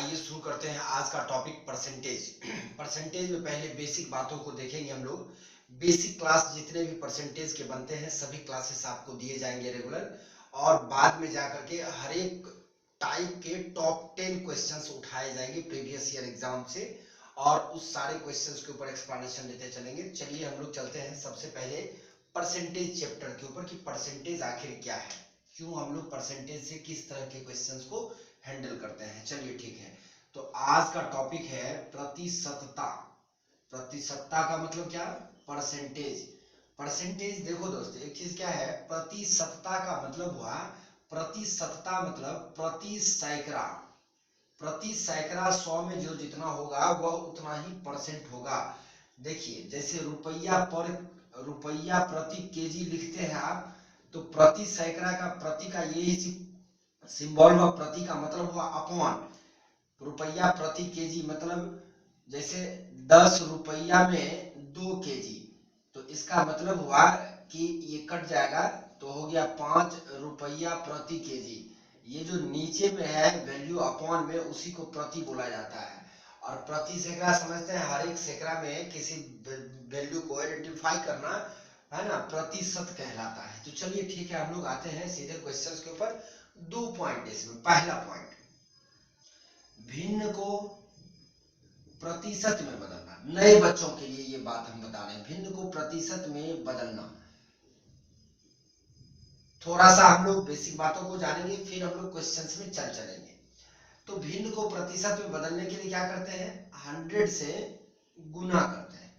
आइए शुरू करते हैं आज का टॉपिक परसेंटेज। परसेंटेज में पहले बेसिक बातों को देखेंगे हम लोग। बेसिक क्लास जितने भी परसेंटेज के बनते हैं सभी क्लासेस आपको दिए जाएंगे रेगुलर, और बाद में जाकर के हर एक टाइप के टॉप 10 क्वेश्चंस उठाए जाएंगे प्रीवियस ईयर एग्जाम से, और उस सारे क्वेश्चंस के ऊपर एक्सप्लेनेशन देते चलेंगे। चलिए हम लोग चलते हैं सबसे पहले परसेंटेज चैप्टर के ऊपर कि परसेंटेज आखिर क्या है, क्यों हम लोग परसेंटेज से किस तरह के क्वेश्चंस को हैंडल करते हैं। चलिए ठीक है, तो आज का टॉपिक है प्रतिशतता। प्रतिशतता का मतलब क्या? परसेंटेज। परसेंटेज देखो दोस्तों, एक चीज क्या है, प्रतिशतता का मतलब हुआ, प्रतिशतता मतलब प्रति सैकड़ा। प्रति सैकड़ा 100 में जो जितना होगा वह उतना ही परसेंट होगा। देखिए जैसे रुपया प्रति केजी लिखते हैं आप, तो प्रति सैकड़ा का प्रति का यही सिंबल हुआ, प्रति का मतलब हुआ अपॉन। रुपया प्रति केजी मतलब जैसे 10 रुपया में 2 केजी, तो इसका मतलब हुआ कि ये कट जाएगा तो हो गया 5 रुपया प्रति केजी। ये जो नीचे में है वैल्यू अपॉन में, उसी को प्रति बोला जाता है। और प्रति सैकड़ा समझते हैं, हर एक सैकड़ा में किसी वैल्यू को आइडेंटिफाई करना है ना, प्रतिशत कहलाता है। तो चलिए ठीक है, हम लोग आते हैं सीधे क्वेश्चंस के ऊपर। 2 पॉइंट इसमें। पहला पॉइंट, भिन्न को प्रतिशत में बदलना। नए बच्चों के लिए ये बात हम बता रहे हैं, भिन्न को प्रतिशत में बदलना। थोड़ा सा हम लोग बेसिक बातों को जानेंगे, फिर हम लोग क्वेश्चंस में चलेंगे। तो भिन्न को प्रतिशत में बदलने के लिए क्या करते हैं, 100 से गुना करते हैं।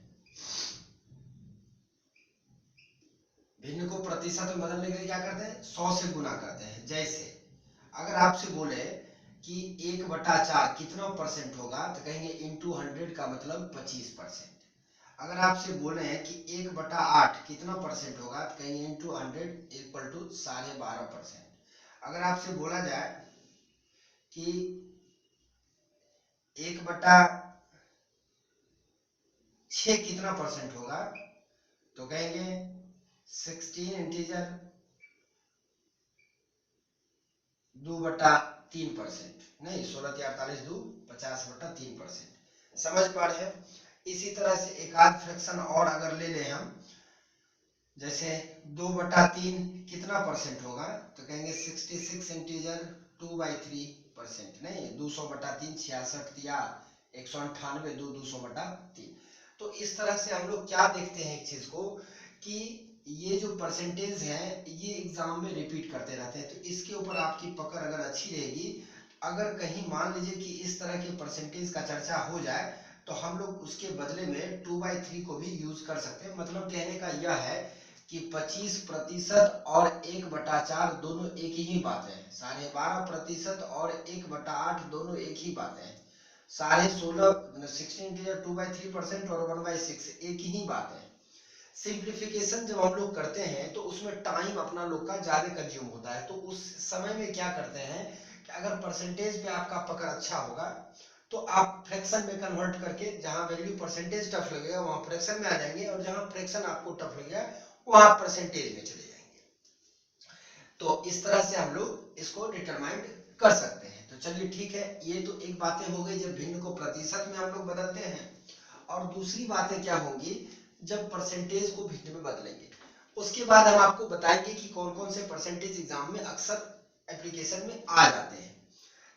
भिन्न को प्रतिशत में बदलने के लिए क्या करते हैं, 100 से गुना करते हैं। जैसे अगर आपसे बोले कि 1/4 कितना परसेंट होगा, तो कहेंगे इंटू 100 का मतलब 25%। अगर आपसे बोले हैं कि 1/8 कितना परसेंट होगा, तो कहेंगे इंटू 100 इक्वल टू 12.5%। अगर आपसे बोला जाए कि 1/6 कितना परसेंट होगा, तो कहेंगे 16 इंटीजर 2/3%। नहीं, 16×48 2 50/3%। समझ पा रहे हैं। इसी तरह से एक आध फ्रैक्शन और अगर ले लें हम, जैसे 2/3 कितना परसेंट होगा, तो कहेंगे 66 इंटीजर 2/3%। नहीं, 200/3 66 या 198 200/3। तो इस तरह से हम लोग क्या देखते हैं एक चीज को, कि ये जो परसेंटेज है ये एग्जाम में रिपीट करते रहते हैं। तो इसके ऊपर आपकी पकड़ अगर अच्छी रहेगी, अगर कहीं मान लीजिए कि इस तरह के परसेंटेज का चर्चा हो जाए, तो हम लोग उसके बदले में 2/3 को भी यूज कर सकते हैं। मतलब कहने का यह है कि 25% और 1/4 दोनों एक ही बात है। 12.5% और 1/8 दोनों एक ही बात है। 16 2/3% और 1/6 एक ही बात है। सिंप्लीफिकेशन जब हम लोग करते हैं तो उसमें टाइम अपना लोग का ज्यादा कंज्यूम होता है। तो उस समय में क्या करते हैं कि अगर परसेंटेज पे आपका पकड़ अच्छा होगा, तो आप फ्रैक्शन में कन्वर्ट करके, जहां वैल्यू परसेंटेज टफ लगेगा वहां फ्रैक्शन में आ जाएंगे, और जहां फ्रैक्शन आपको टफ लगेगा वहां परसेंटेज में चले जाएंगे। तो इस तरह से हम लोग इसको डिटरमाइन कर सकते हैं। तो चलिए ठीक है, ये तो एक बातें हो गई जब भिन्न को प्रतिशत में हम लोग बदलते हैं। और दूसरी बातें क्या होंगी, जब परसेंटेज को भिन्न में बदलेंगे। उसके बाद हम आपको बताएंगे कि कौन कौन से परसेंटेज एग्जाम में अक्सर एप्लीकेशन में आ जाते हैं।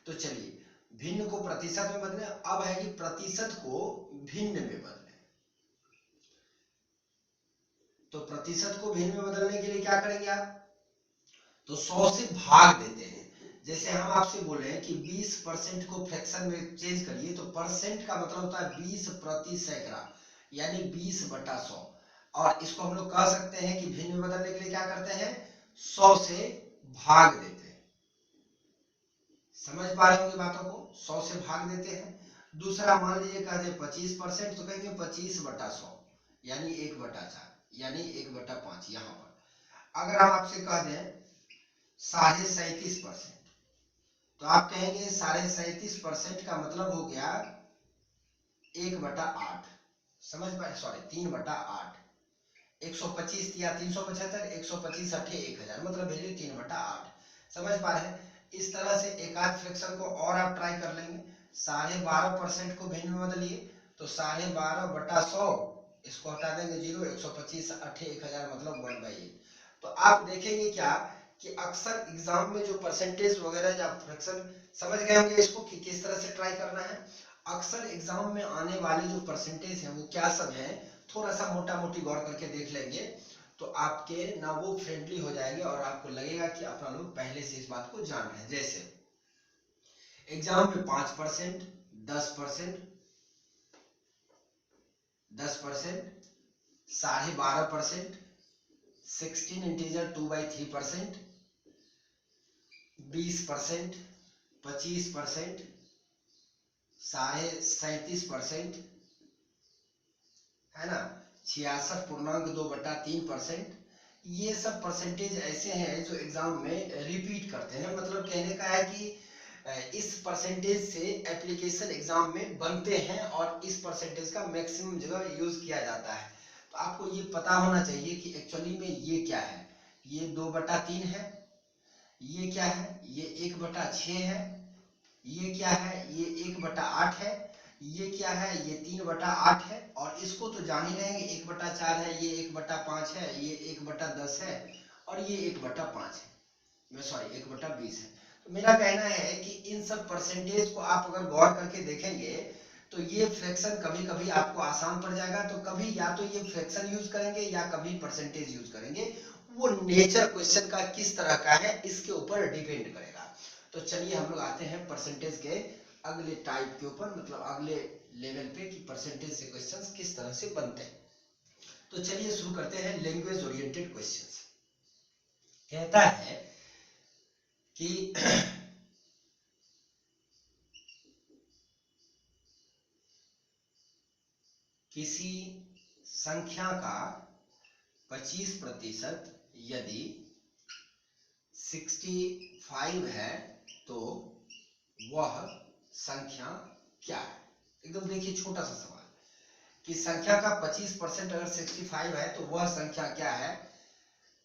तो चलिए, भिन्न को प्रतिशत में बदले। अब है कि प्रतिशत को भिन्न में बदले। तो प्रतिशत को भिन्न में बदलने के लिए क्या करेंगे आप, तो 100 से भाग देते हैं। जैसे हम आपसे बोले कि 20% को फ्रैक्शन में चेंज करिए, तो परसेंट का मतलब होता है 20 प्रति सैकड़ा, यानी 20/100। और इसको हम लोग कह सकते हैं कि भिन्न में बदलने के लिए क्या करते हैं, 100 से भाग देते हैं। समझ पा रहे होंगे बातों को, 100 से भाग देते हैं। दूसरा मान लीजिए कहते हैं 25%, तो कहेंगे 25/100 यानी 1/4 यानी 1/5। यहां पर अगर हम आपसे कह दें 37.5%, तो आप कहेंगे 37.5% का मतलब हो गया 1/8। समझ पाए, सॉरी 3/8। 125 या 375, 125 अठे 1000, मतलब वैल्यू 3/8। समझ पा रहे हैं। इस तरह से एक आध फ्रैक्शन को और आप ट्राई कर लेंगे। 12.5% को भिन्न में बदलिए, तो 12.5/100, इसको हटा देंगे 0, 125 1000 मतलब 1/8। तो आप देखेंगे क्या कि अक्सर एग्जाम में जो परसेंटेज वगैरह या फ्रैक्शन, समझ गए होंगे इसको कि किस तरह से ट्राई करना है। अक्सर एग्जाम में आने वाले जो परसेंटेज है वो क्या सब है, थोड़ा सा मोटा मोटी गौर करके देख लेंगे तो आपके ना वो फ्रेंडली हो जाएंगे और आपको लगेगा कि अपना लोग पहले से इस बात को जान रहे हैं। जैसे एग्जाम में 5%, 10%, 10%, 12.5%, 16 इंटीजर 2/3%, 20%, 25%, 37.5%, है ना, 66.2/3%। ये सब परसेंटेज ऐसे हैं जो एग्जाम में रिपीट करते हैं। मतलब कहने का है कि इस परसेंटेज से एप्लीकेशन एग्जाम में बनते हैं और इस परसेंटेज का मैक्सिमम जगह यूज किया जाता है। तो आपको ये पता होना चाहिए कि एक्चुअली में ये क्या है। ये 2/3 है, ये क्या है, ये 1/6 है, ये क्या है, ये 1/8 है, ये क्या है, ये 3/8 है, और इसको तो जान ही रहे हैं 1/4 है, ये 1/5 है, ये 1/10 है, और ये 1/5 है, मैं सॉरी 1/20 है। तो मेरा कहना है कि इन सब परसेंटेज को आप अगर गौर करके देखेंगे तो ये फ्रैक्शन कभी कभी आपको आसान पड़ जाएगा, तो कभी या तो ये फ्रैक्शन यूज करेंगे या कभी परसेंटेज यूज करेंगे। वो नेचर क्वेश्चन का किस तरह का है इसके ऊपर डिपेंड करेगा। तो चलिए हम लोग आते हैं परसेंटेज के अगले टाइप के ऊपर, मतलब अगले लेवल पे कि परसेंटेज से क्वेश्चंस किस तरह से बनते हैं। तो चलिए शुरू करते हैं लैंग्वेज ओरिएंटेड क्वेश्चंस। कहता है कि किसी संख्या का 25% यदि 65 है तो वह संख्या क्या है। एकदम देखिए छोटा सा सवाल कि संख्या का 25% अगर 65 है तो वह संख्या क्या है।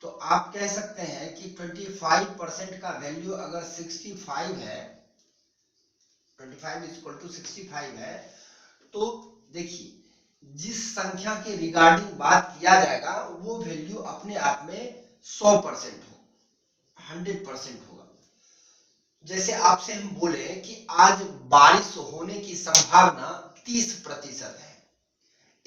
तो आप कह सकते हैं कि 25% का वैल्यू अगर 65 है, 25 इक्वल टू 65 है, तो देखिए जिस संख्या के रिगार्डिंग बात किया जाएगा वो वैल्यू अपने आप में 100% हो, 100% होगा। जैसे आपसे हम बोले कि आज बारिश होने की संभावना 30% है,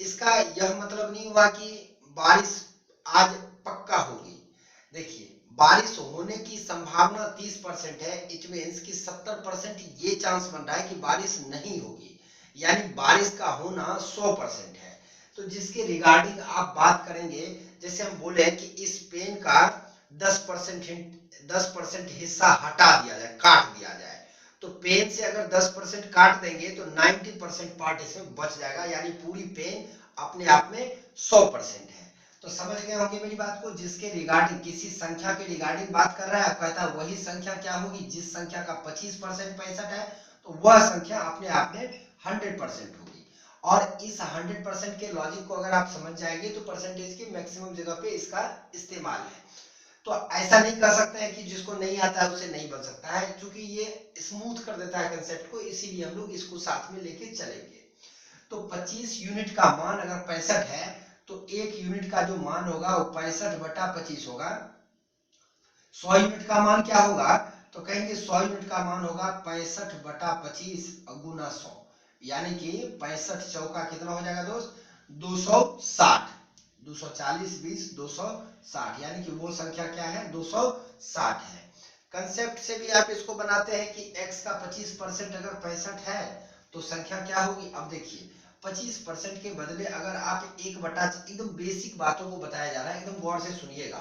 इसका यह मतलब नहीं हुआ कि बारिश आज पक्का होगी। देखिए बारिश होने की संभावना 30% है, इट मीन्स कि 70% ये चांस बन रहा है कि बारिश नहीं होगी, यानी बारिश का होना 100% है। तो जिसके रिगार्डिंग आप बात करेंगे, जैसे हम बोले कि इस पेन का 10% हिस्सा हटा दिया जाए, काट दिया जाए, तो पेन से अगर 10% काट देंगे तो 90% पार्ट इसमें बच जाएगा, यानी पूरी पेन अपने आप में 100% है। तो समझ गए होंगे मेरी बात को। जिसके रिगार्डिंग किसी संख्या के रिगार्डिंग बात कर रहा है, कहता है वही संख्या क्या होगी, जिस संख्या का 25% 65 है तो वह संख्या अपने आप में 100% होगी। और इस 100% के लॉजिक को अगर आप समझ जाएंगे तो परसेंटेज की मैक्सिमम जगह पे इसका इस्तेमाल है। तो ऐसा नहीं कर सकते हैं कि जिसको नहीं आता है उसे नहीं बन सकता है, क्योंकि ये स्मूथ कर देता है कंसेप्ट को, इसीलिए हम लोग इसको साथ में लेके चलेंगे। तो 25 यूनिट का मान अगर 65 है तो 1 यूनिट का जो मान होगा वो 65/25 होगा। 100 यूनिट का मान क्या होगा, तो कहेंगे 100 यूनिट का मान होगा 65/25 गुना 100, यानी कि 65 चौका कितना हो जाएगा दोस्त, 260, 240 20 260, यानी कि वो संख्या क्या है, 260 है। कंसेप्ट से भी आप इसको बनाते हैं कि x का 25% अगर 65 है तो संख्या क्या होगी। अब देखिए 25% के बदले अगर आप 1/, एकदम बेसिक बातों को बताया जा रहा है, एकदम गौर से सुनिएगा।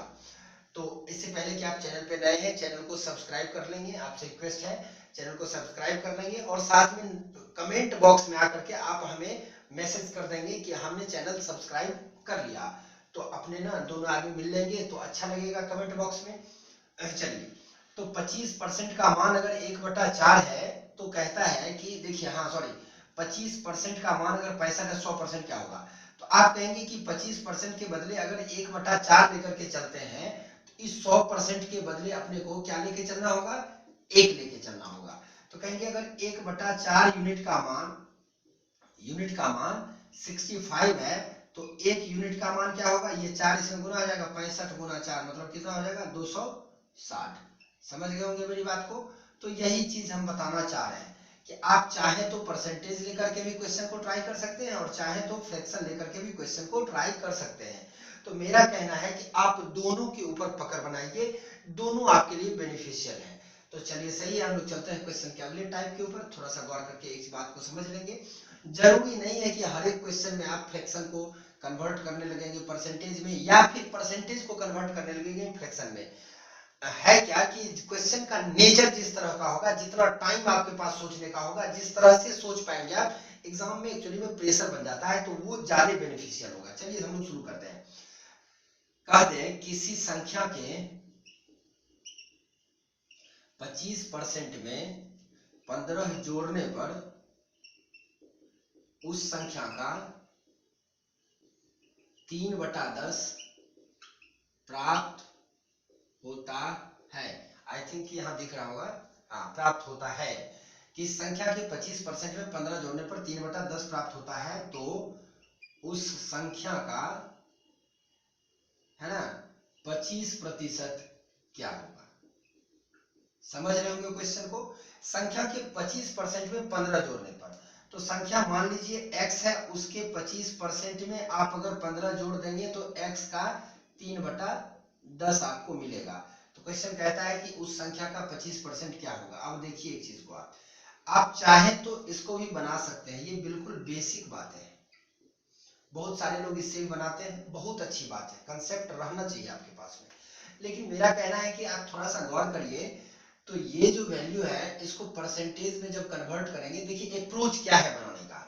तो इससे पहले कि आप चैनल पे नए हैं, चैनल को सब्सक्राइब कर लेंगे, आपसे रिक्वेस्ट है चैनल को सब्सक्राइब कर लेंगे, और साथ में कमेंट बॉक्स में आकर के आप हमें मैसेज कर देंगे कि हमने चैनल सब्सक्राइब कर लिया, तो अपने ना दोनों आदमी मिल लेंगे तो अच्छा लगेगा कमेंट बॉक्स में। चलिए, तो 25% का मान अगर 1/4 है तो कहता है कि देखिए, हाँ सॉरी, 25% का मान अगर 65 है 100% क्या होगा। तो आप कहेंगे कि 25% के बदले अगर 1/4 लेकर के चलते हैं तो इस 100% के बदले अपने को क्या लेके चलना होगा, 1 लेके चलना होगा। तो कहेंगे अगर 1/4 यूनिट का मान 65 है तो 1 यूनिट का मान क्या होगा, ये 4 इसमें गुना हो जाएगा, 65 गुना 4 मतलब कितना हो जाएगा 260। समझ गए होंगे मेरी बात को। तो यही चीज हम बताना चाह रहे हैं कि आप चाहे तो परसेंटेज लेकर के भी क्वेश्चन को ट्राई कर सकते हैं और चाहे तो फ्रैक्शन लेकर के भी क्वेश्चन को ट्राई कर सकते हैं। तो मेरा कहना है कि आप दोनों के ऊपर पकड़ बनाइए, दोनों आपके लिए बेनिफिशियल है। तो चलिए सही है, हम लोग चलते हैं क्वेश्चन के अगले टाइप के ऊपर। थोड़ा सा गौर करके इस बात को समझ लेंगे। जरूरी नहीं है कि हर एक क्वेश्चन में आप फ्रैक्शन को कन्वर्ट करने लगेंगे परसेंटेज में या फिर परसेंटेज को कन्वर्ट करने लगेंगे फ्रैक्शन में। है क्या कि क्वेश्चन का नेचर जिस तरह का होगा, जितना टाइम आपके पास सोचने का होगा, जिस तरह से सोच पाएंगे आप, एग्जाम में एक्चुअली में प्रेशर बन जाता है, तो वो ज्यादा बेनिफिशियल होगा। चलिए हम लोग शुरू करते हैं। कहते हैं किसी संख्या के 25% में 15 जोड़ने पर उस संख्या का 3/10 प्राप्त होता है। आई थिंक यहाँ दिख रहा होगा, हाँ प्राप्त होता है। कि संख्या के 25% में 15 जोड़ने पर 3/10 प्राप्त होता है, तो उस संख्या का, है ना, 25% क्या होगा। समझ रहे होंगे क्वेश्चन को। संख्या के 25% में 15 जोड़ने पर, तो संख्या मान लीजिए x है, उसके 25% में आप अगर 15 जोड़ देंगे तो x का 3/10 आपको मिलेगा। तो क्वेश्चन कहता है कि उस संख्या का 25% क्या होगा। अब देखिए एक चीज को, आप चाहे तो इसको भी बना सकते हैं, ये बिल्कुल बेसिक बात है, बहुत सारे लोग इससे भी बनाते हैं, बहुत अच्छी बात है, कंसेप्ट रहना चाहिए आपके पास में। लेकिन मेरा कहना है कि आप थोड़ा सा गौर करिए, तो ये जो वैल्यू है इसको परसेंटेज में जब कन्वर्ट करेंगे, देखिए अप्रोच क्या है बनाने का,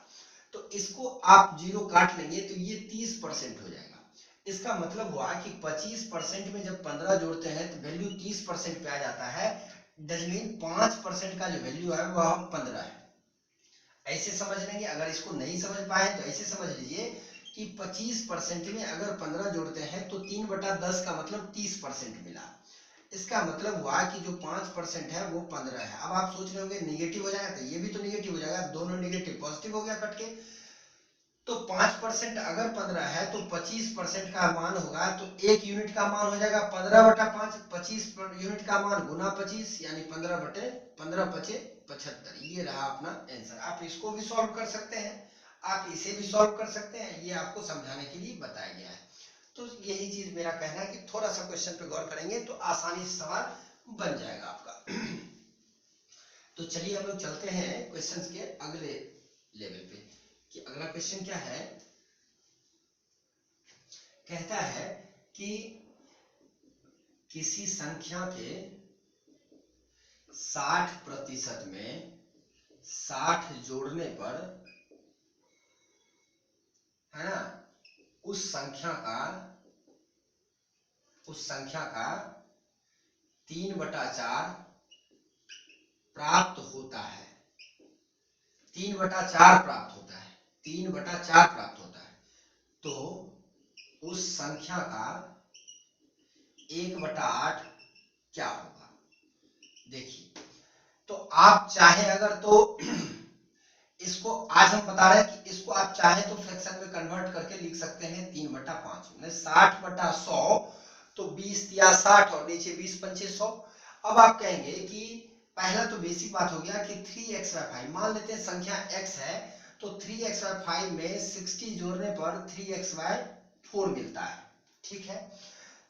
तो इसको आप 0 काट लेंगे तो ये 30% हो जाएगा। इसका मतलब हुआ कि 25% में जब 15 जोड़ते हैं तो वैल्यू 30% पे आ जाता है। डज मीन 5% का जो वैल्यू है वह 15 है। ऐसे समझ लेंगे। अगर इसको नहीं समझ पाए तो ऐसे समझ लीजिए कि 25% में अगर 15 जोड़ते हैं तो 3/10 का मतलब 30% मिला। इसका मतलब हुआ कि जो 5% है वो 15 है। अब आप सोच रहे होंगे निगेटिव हो जाएगा, तो ये भी तो निगेटिव हो जाएगा, दोनों निगेटिव पॉजिटिव हो गया कट के। तो 5% अगर 15 है तो 25% का मान होगा, तो 1 यूनिट का मान हो जाएगा 15/5, 25 यूनिट का मान गुना 25 यानी 15/15 × 75। ये रहा अपना आंसर। आप इसको भी सॉल्व कर सकते हैं, आप इसे भी सॉल्व कर सकते हैं, ये आपको समझाने के लिए बताया गया है। तो यही चीज मेरा कहना है कि थोड़ा सा क्वेश्चन पे गौर करेंगे तो आसानी से सवाल बन जाएगा आपका। तो चलिए हम लोग चलते हैं क्वेश्चंस के अगले लेवल पे। कि अगला क्वेश्चन क्या है, कहता है कि किसी संख्या के 60% में 60 जोड़ने पर, है ना, उस संख्या का 3/4 प्राप्त होता है। 3/4 प्राप्त होता है, 3/4 प्राप्त होता है, तो उस संख्या का 1/8 क्या होगा। देखिए, तो आप चाहे अगर तो इसको आज हम बता रहे हैं कि इसको आप चाहे तो फ्रैक्शन में कन्वर्ट करके लिख सकते हैं 3/5 में 60/100, तो 20 या 60 और नीचे 20×5 100। अब आप कहेंगे कि पहला तो बेसिक बात हो गया कि 3x/5 मान लेते हैं संख्या x है, तो 3x/5 में 60 जोड़ने पर 3x/4 मिलता है। ठीक है,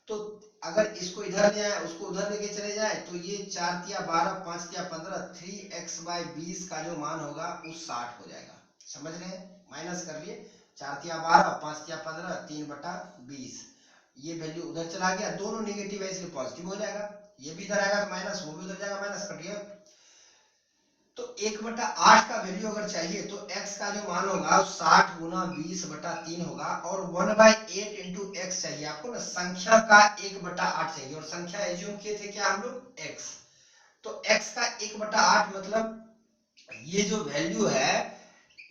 तो अगर इसको इधर ले आए उसको उधर लेके चले जाए तो ये 4 या 12 5 या 15 3x/20 का जो मान होगा वो 60 हो जाएगा। समझ रहे हैं, माइनस कर लिए 4 या 12 5 या 15 3/20, ये वैल्यू उधर चला गया, दोनों नेगेटिव है इसलिए पॉजिटिव हो जाएगा। ये भी इधर आएगा तो माइनस, वो भी उधर जाएगा माइनस, कट गया। तो 1/8 का वैल्यू अगर चाहिए तो x का जो मान होगा 60 × 20/3 होगा, और 1/8 × x चाहिए आपको ना, संख्या का 1/8 चाहिए, और संख्या एज्यूम किए थे क्या हम लोग x। तो x का 1/8 मतलब ये जो वैल्यू है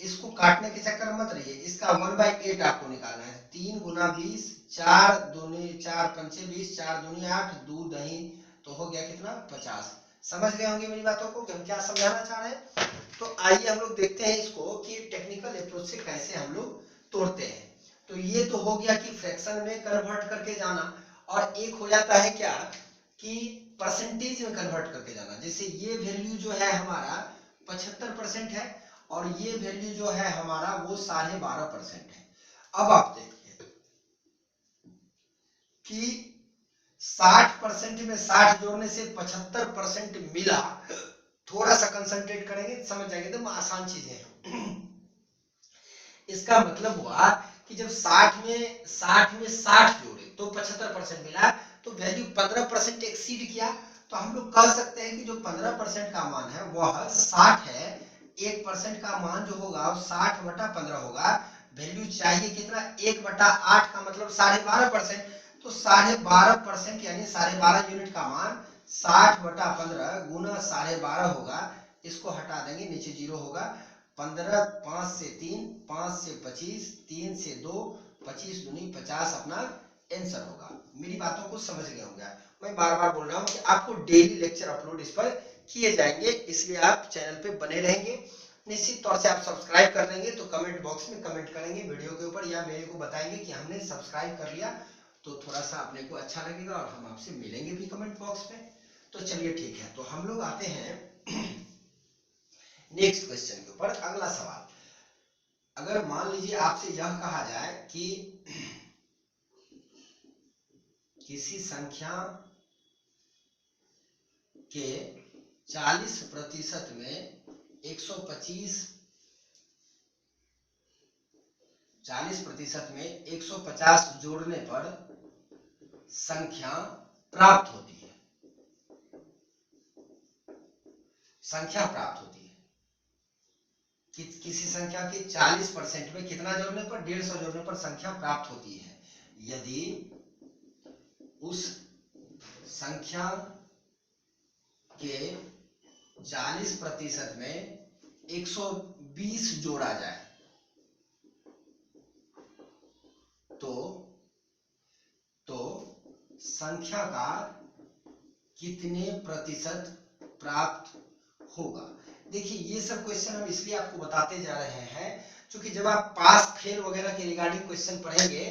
इसको काटने के चक्कर में मत रहिए, इसका 1/8 आपको निकालना है। 3 × 20, 4 दूनी 4 पंचे 20, 4 दूनी 8, 2 दही, तो हो गया कितना 50। समझ गए होंगे मेरी बातों को कि हम क्या समझाना चाह रहे हैं। तो आइए हम लोग देखते हैं इसको कि टेक्निकल अप्रोच से कैसे हम लोग तोड़ते हैं। तो ये तो हो गया कि फ्रैक्शन में कन्वर्ट करके जाना, और एक हो जाता है क्या कि परसेंटेज में कन्वर्ट करके जाना। जैसे ये वैल्यू जो है हमारा 75% है और ये वैल्यू जो है हमारा वो 12.5% है। अब आप देखिए कि 60% में 60 जोड़ने से 75% मिला। थोड़ा सा कंसंट्रेट करेंगे समझ जाएंगे, एकदम आसान चीजें हैं। इसका मतलब हुआ कि जब 60 में 60 जोड़े तो 75% मिला, तो वैल्यू 15% एक्सीड किया। तो हम लोग कह सकते हैं कि जो 15% का मान है वह 60 है। 1% का मान जो होगा वो 60/15 होगा। वैल्यू चाहिए कितना, 1/8 का मतलब 12.5%। तो 12.5% यानी 12.5 यूनिट का मान 60/15 गुना 12.5 होगा। इसको हटा देंगे, नीचे जीरो होगा। 15, 5 से 3, 5 से 25, 3 से 2, 25 दूनी 50 अपना आंसर होगा। मेरी बातों को समझ गए होंगे। मैं बार बार बोल रहा हूँ कि आपको डेली लेक्चर अपलोड इस पर किए जाएंगे, इसलिए आप चैनल पे बने रहेंगे। निश्चित तौर से आप सब्सक्राइब कर लेंगे तो कमेंट बॉक्स में कमेंट करेंगे वीडियो के ऊपर, या मेरे को बताएंगे कि हमने सब्सक्राइब कर लिया, तो थोड़ा सा अपने को अच्छा लगेगा और हम आपसे मिलेंगे भी कमेंट बॉक्स में। तो चलिए ठीक है, तो हम लोग आते हैं नेक्स्ट क्वेश्चन के ऊपर। अगला सवाल, अगर मान लीजिए आपसे यह कहा जाए कि किसी संख्या के 40% में 125 40% में 150 जोड़ने पर संख्या प्राप्त होती है। संख्या प्राप्त होती है किसी संख्या के 40% में कितना जोड़ने पर, 150 जोड़ने पर संख्या प्राप्त होती है। यदि उस संख्या के 40% में 120 जोड़ा जाए तो संख्या का कितने प्रतिशत प्राप्त होगा। देखिए ये सब क्वेश्चन हम इसलिए आपको बताते जा रहे हैं क्योंकि जब आप पास फेल वगैरह के रिगार्डिंग क्वेश्चन पढ़ेंगे,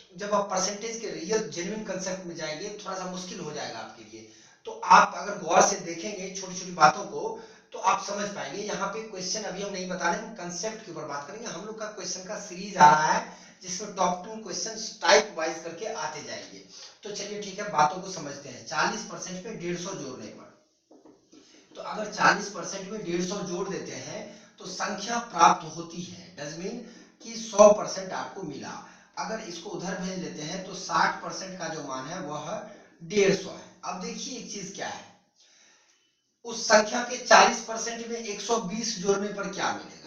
तो जब आप परसेंटेज के रियल जेन्युइन कंसेप्ट में जाएंगे थोड़ा सा मुश्किल हो जाएगा आपके लिए। तो आप अगर गौर से देखेंगे छोटी छोटी बातों को तो आप समझ पाएंगे। यहाँ पे क्वेश्चन अभी हम नहीं बता रहे हैं, कंसेप्ट के ऊपर बात करेंगे। हम लोग का क्वेश्चन का सीरीज आ रहा है जिसमें टॉप 2 क्वेश्चन टाइप वाइज करके आते जाएंगे। तो चलिए ठीक है, बातों को समझते हैं। 40% पे 150 जोड़ने पर, तो अगर 40% में 150 जोड़ देते हैं तो संख्या प्राप्त होती है। डज मीन कि 100% आपको मिला। अगर इसको उधर भेज लेते हैं तो 60% का जो मान है वह 150 है। अब देखिए एक चीज क्या है, उस संख्या के 40% में 120 जोड़ने पर क्या मिलेगा।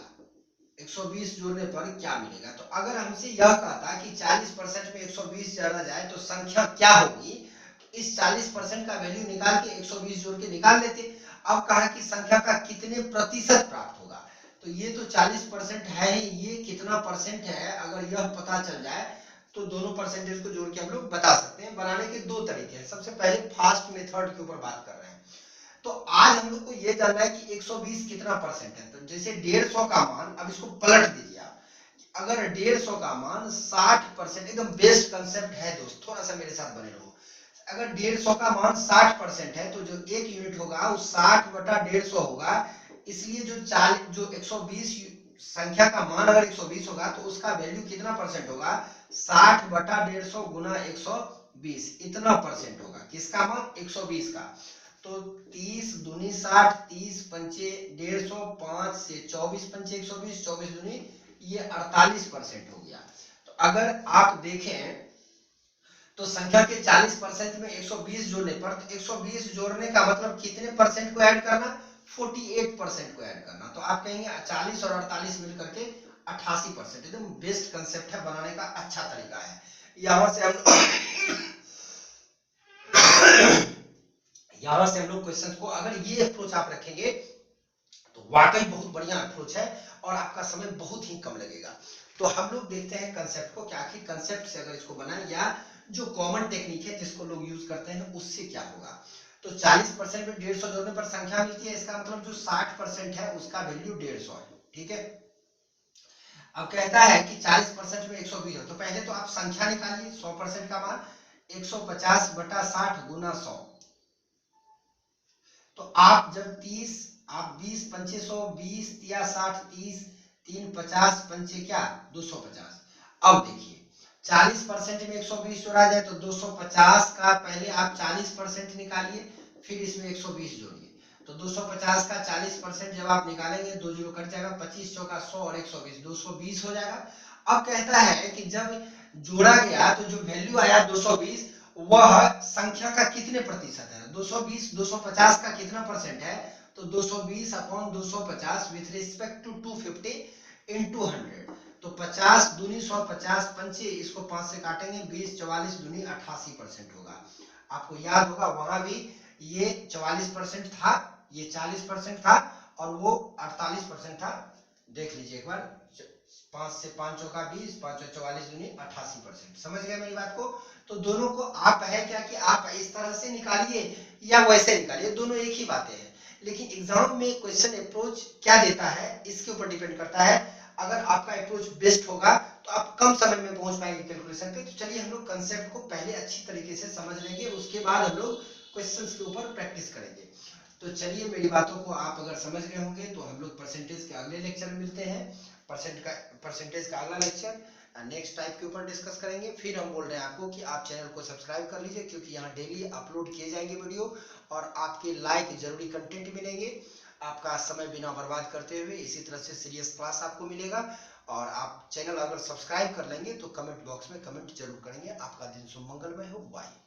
120 जोड़ने पर क्या मिलेगा, तो अगर हमसे यह कहता कि 40% में 120 जोड़ा जाए तो संख्या क्या होगी, तो इस 40% का वैल्यू निकाल के 120 जोड़ के निकाल लेते। अब कहा कि संख्या का कितने प्रतिशत प्राप्त होगा, तो ये तो 40% है ही, ये कितना परसेंट है अगर यह पता चल जाए तो दोनों परसेंटेज को जोड़ के हम लोग बता सकते हैं। बनाने के दो तरीके हैं। सबसे पहले फास्ट मेथड के ऊपर बात कर रहे हैं। तो आज हम लोग को ये जानना है कि 120 कितना परसेंट है। तो जैसे 150 का मान, अब इसको पलट दीजिए आप, अगर 150 का मान 60%, एकदम बेस्ट कंसेप्ट है दोस्त, थोड़ा सा मेरे साथ बने रहो। अगर 150 का मान 60% है तो जो एक यूनिट होगा वो 60/150 होगा। इसलिए जो 120 संख्या का मान अगर 120 होगा तो उसका वैल्यू कितना परसेंट होगा, 60/150 गुना 120, इतना परसेंट होगा। किसका मान, 120 का। तो 30 दूनी 60, 30 पंचे 150, 5 से 24 पंचे 120, 24 दूनी ये 48% हो गया। तो अगर आप देखें तो संख्या के 40% में 120 जोड़ने पर, तो 120 जोड़ने का मतलब कितने परसेंट को ऐड करना, 48% को ऐड करना। तो आप कहेंगे 40 और 48 मिलकर के 88%। एकदम बेस्ट कंसेप्ट है, बनाने का अच्छा तरीका है। यहां से हम लोग क्वेश्चन को, अगर ये अप्रोच आप रखेंगे तो वाकई बहुत बढ़िया अप्रोच है और आपका समय बहुत ही कम लगेगा। तो हम लोग देखते हैं कंसेप्ट को, क्या आखिर कंसेप्ट से अगर इसको बनाए या जो कॉमन टेक्निक है जिसको लोग यूज करते हैं उससे क्या होगा। तो 40% में 150 जोड़ने पर संख्या मिलती है, इसका मतलब जो 60% है उसका वैल्यू 150 है। ठीक है, अब कहता है कि 40% में 120 है, तो पहले तो आप संख्या निकालिए 100% का मान 150 बटा 60 गुना 100। तो आप जब 30 आप 20 पंचे 100, 20 या 60, 30 3 50 पंचे क्या 250। अब देखिए 40% में 120 जोड़ा जाए तो 250 का पहले आप 40% निकालिए, फिर इसमें 120 जोड़िए। तो 250 का 40% जब आप निकालेंगे 2 जीरो कट जाएगा, 25 चौका 100 और 120 220 हो जाएगा। अब कहता है कि जब जोड़ा गया तो जो वैल्यू आया 220 वह संख्या का कितने प्रतिशत है। 220 250 का कितना परसेंट है, तो 220 upon 250 with respect to 250 into 100। तो 50 दूनी 100, 50 पंचे, इसको 5 से काटेंगे 20, 44 दूनी 88% होगा। आपको याद होगा वहां भी ये 44% था, ये 40% था और वो 48% था। देख लीजिए एक बार, 5 से 5 चौका 20, 5 और 44 दूनी 88%। समझ गए मेरी बात को। तो दोनों को आप है क्या कि आप इस तरह से निकालिए या वैसे निकालिए, दोनों एक ही बातें हैं। लेकिन एग्जाम में क्वेश्चन अप्रोच क्या देता है इसके ऊपर डिपेंड करता है। अगर आपका अप्रोच बेस्ट होगा तो आप कम समय में पहुंच पाएंगे कैलकुलेशन पे। तो चलिए हम लोग कंसेप्ट को पहले अच्छी तरीके से समझ लेंगे, उसके बाद हम लोग क्वेश्चंस के ऊपर प्रैक्टिस करेंगे। तो चलिए मेरी बातों को आप अगर समझ गए होंगे तो हम लोग परसेंटेज के अगले लेक्चर में मिलते हैं। परसेंटेज का अगला लेक्चर नेक्स्ट टाइप के ऊपर डिस्कस करेंगे। फिर हम बोल रहे हैं आपको कि आप चैनल को सब्सक्राइब कर लीजिए, क्योंकि यहाँ डेली अपलोड किए जाएंगे वीडियो और आपके लाइक जरूरी कंटेंट मिलेंगे। आपका समय बिना बर्बाद करते हुए इसी तरह से सीरियस क्लास आपको मिलेगा। और आप चैनल अगर सब्सक्राइब कर लेंगे तो कमेंट बॉक्स में कमेंट जरूर करेंगे। आपका दिन शुभ मंगलमय हो। बाय।